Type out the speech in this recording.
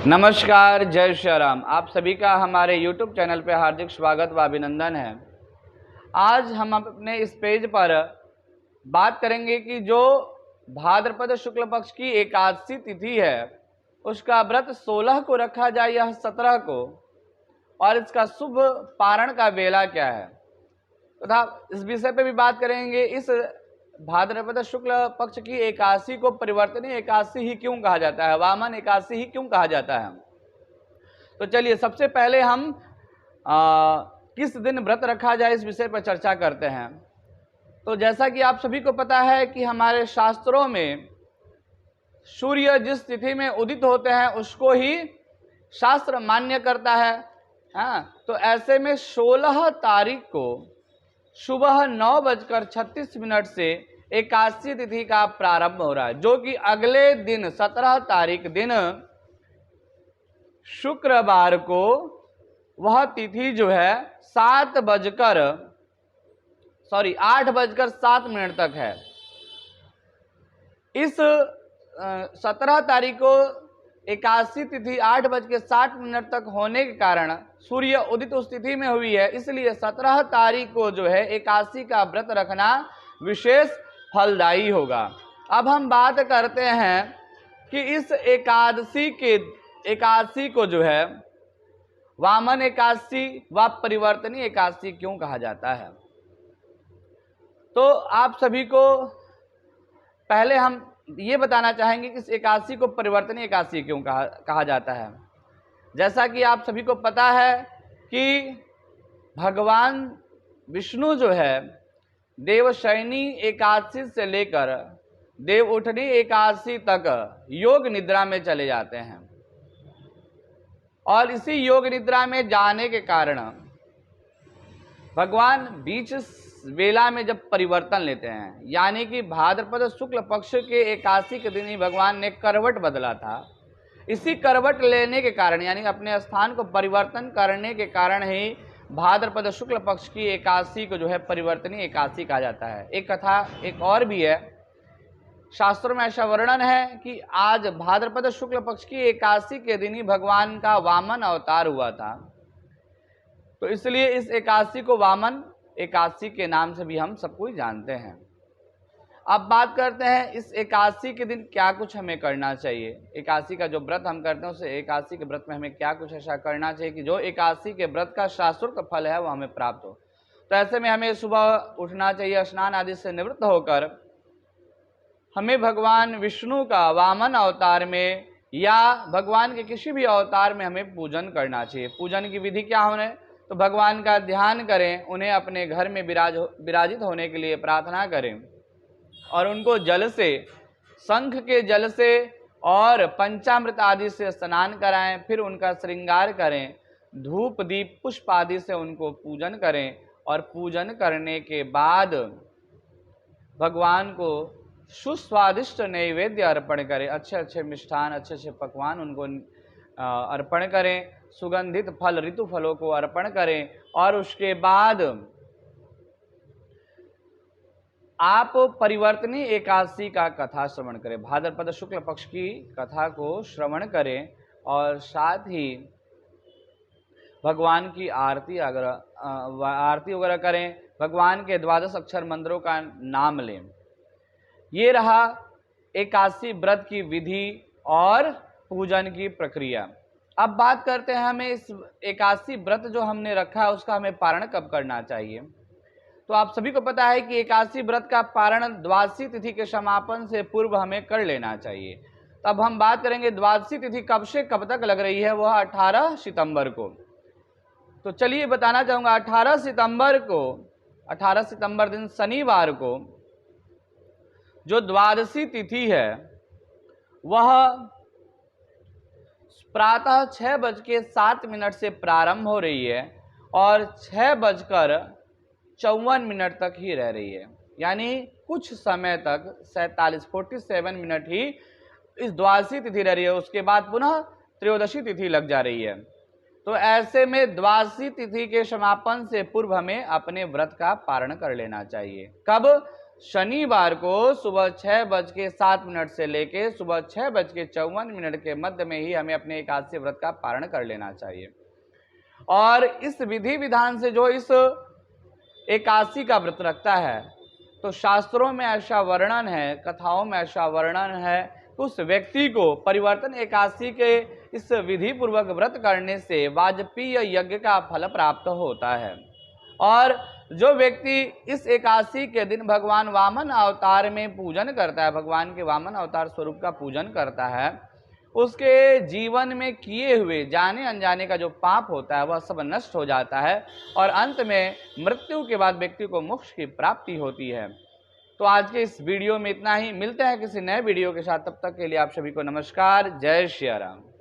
नमस्कार, जय श्री राम। आप सभी का हमारे YouTube चैनल पे हार्दिक स्वागत व अभिनंदन है। आज हम अपने इस पेज पर बात करेंगे कि जो भाद्रपद शुक्ल पक्ष की एकादशी तिथि है उसका व्रत 16 को रखा जाए या 17 को, और इसका शुभ पारण का बेला क्या है तथा इस विषय पे भी बात करेंगे। इस भाद्रपद शुक्ल पक्ष की एकादशी को परिवर्तनीय एकादशी ही क्यों कहा जाता है, वामन एकादशी ही क्यों कहा जाता है। तो चलिए सबसे पहले हम किस दिन व्रत रखा जाए इस विषय पर चर्चा करते हैं। तो जैसा कि आप सभी को पता है कि हमारे शास्त्रों में सूर्य जिस तिथि में उदित होते हैं उसको ही शास्त्र मान्य करता है। तो ऐसे में 16 तारीख को सुबह 9:36 से एकादशी तिथि का प्रारंभ हो रहा है, जो कि अगले दिन 17 तारीख दिन शुक्रवार को वह तिथि जो है 8:07 तक है। इस 17 तारीख को एकादशी तिथि 8:60 तक होने के कारण सूर्य उदित उस तिथि में हुई है, इसलिए 17 तारीख को जो है एकादशी का व्रत रखना विशेष फलदायी होगा। अब हम बात करते हैं कि इस एकादशी को जो है वामन एकादशी व परिवर्तनीय एकादशी क्यों कहा जाता है। तो आप सभी को पहले हम ये बताना चाहेंगे कि इस एकादशी को परिवर्तनीय एकादशी क्यों कहा जाता है। जैसा कि आप सभी को पता है कि भगवान विष्णु जो है देवशयनी एकादशी से लेकर देव उठनी एकादशी तक योग निद्रा में चले जाते हैं, और इसी योग निद्रा में जाने के कारण भगवान बीच वेला में जब परिवर्तन लेते हैं, यानी कि भाद्रपद शुक्ल पक्ष के एकादशी के दिन ही भगवान ने करवट बदला था। इसी करवट लेने के कारण, यानी अपने स्थान को परिवर्तन करने के कारण ही भाद्रपद शुक्ल पक्ष की एकादशी को जो है परिवर्तनीय एकादशी कहा जाता है। एक कथा एक और भी है, शास्त्रों में ऐसा वर्णन है कि आज भाद्रपद शुक्ल पक्ष की एकादशी के दिन ही भगवान का वामन अवतार हुआ था, तो इसलिए इस एकादशी को वामन एकादशी के नाम से भी हम सब कोई जानते हैं। अब बात करते हैं इस एकादशी के दिन क्या कुछ हमें करना चाहिए। एकादशी का जो व्रत हम करते हैं उस एकादशी के व्रत में हमें क्या कुछ ऐसा करना चाहिए कि जो एकादशी के व्रत का शास्त्रोक्त फल है वो हमें प्राप्त हो। तो ऐसे में हमें सुबह उठना चाहिए, स्नान आदि से निवृत्त होकर हमें भगवान विष्णु का वामन अवतार में या भगवान के किसी भी अवतार में हमें पूजन करना चाहिए। पूजन की विधि क्या होने, तो भगवान का ध्यान करें, उन्हें अपने घर में विराजित होने के लिए प्रार्थना करें और उनको जल से, शंख के जल से और पंचामृत आदि से स्नान कराएं, फिर उनका श्रृंगार करें, धूप दीप पुष्प आदि से उनको पूजन करें, और पूजन करने के बाद भगवान को सुस्वादिष्ट नैवेद्य अर्पण करें, अच्छे अच्छे मिष्ठान, अच्छे अच्छे पकवान उनको अर्पण करें, सुगंधित फल ऋतु फलों को अर्पण करें, और उसके बाद आप परिवर्तनीय एकादशी का कथा श्रवण करें, भाद्रपद शुक्ल पक्ष की कथा को श्रवण करें, और साथ ही भगवान की आरती वगैरह करें, भगवान के 12 अक्षर मंत्रों का नाम लें। ये रहा एकादशी व्रत की विधि और पूजन की प्रक्रिया। अब बात करते हैं हमें इस एकादशी व्रत जो हमने रखा है उसका हमें पारण कब करना चाहिए। तो आप सभी को पता है कि एकादशी व्रत का पारण द्वादशी तिथि के समापन से पूर्व हमें कर लेना चाहिए। तब हम बात करेंगे द्वादशी तिथि कब से कब तक लग रही है, वह 18 सितंबर को। तो चलिए बताना चाहूँगा 18 सितंबर दिन शनिवार को जो द्वादशी तिथि है वह प्रातः 6:07 से प्रारंभ हो रही है और 6:54 तक ही रह रही है, यानी कुछ समय तक 47 मिनट ही इस द्वादशी तिथि रह रही है। उसके बाद पुनः त्रयोदशी तिथि लग जा रही है। तो ऐसे में द्वादशी तिथि के समापन से पूर्व हमें अपने व्रत का पारण कर लेना चाहिए। कब? शनिवार को सुबह 6:07 से लेके सुबह 6:54 के मध्य में ही हमें अपने एकादशी व्रत का पारण कर लेना चाहिए। और इस विधि विधान से जो इस एकादशी का व्रत रखता है, तो शास्त्रों में ऐसा वर्णन है, कथाओं में ऐसा वर्णन है कि उस व्यक्ति को परिवर्तन एकादशी के इस विधि पूर्वक व्रत करने से वाजपेय यज्ञ का फल प्राप्त होता है। और जो व्यक्ति इस एकादशी के दिन भगवान वामन अवतार में पूजन करता है, भगवान के वामन अवतार स्वरूप का पूजन करता है, उसके जीवन में किए हुए जाने अनजाने का जो पाप होता है वह सब नष्ट हो जाता है और अंत में मृत्यु के बाद व्यक्ति को मोक्ष की प्राप्ति होती है। तो आज के इस वीडियो में इतना ही। मिलते हैं किसी नए वीडियो के साथ, तब तक के लिए आप सभी को नमस्कार। जय श्री राम।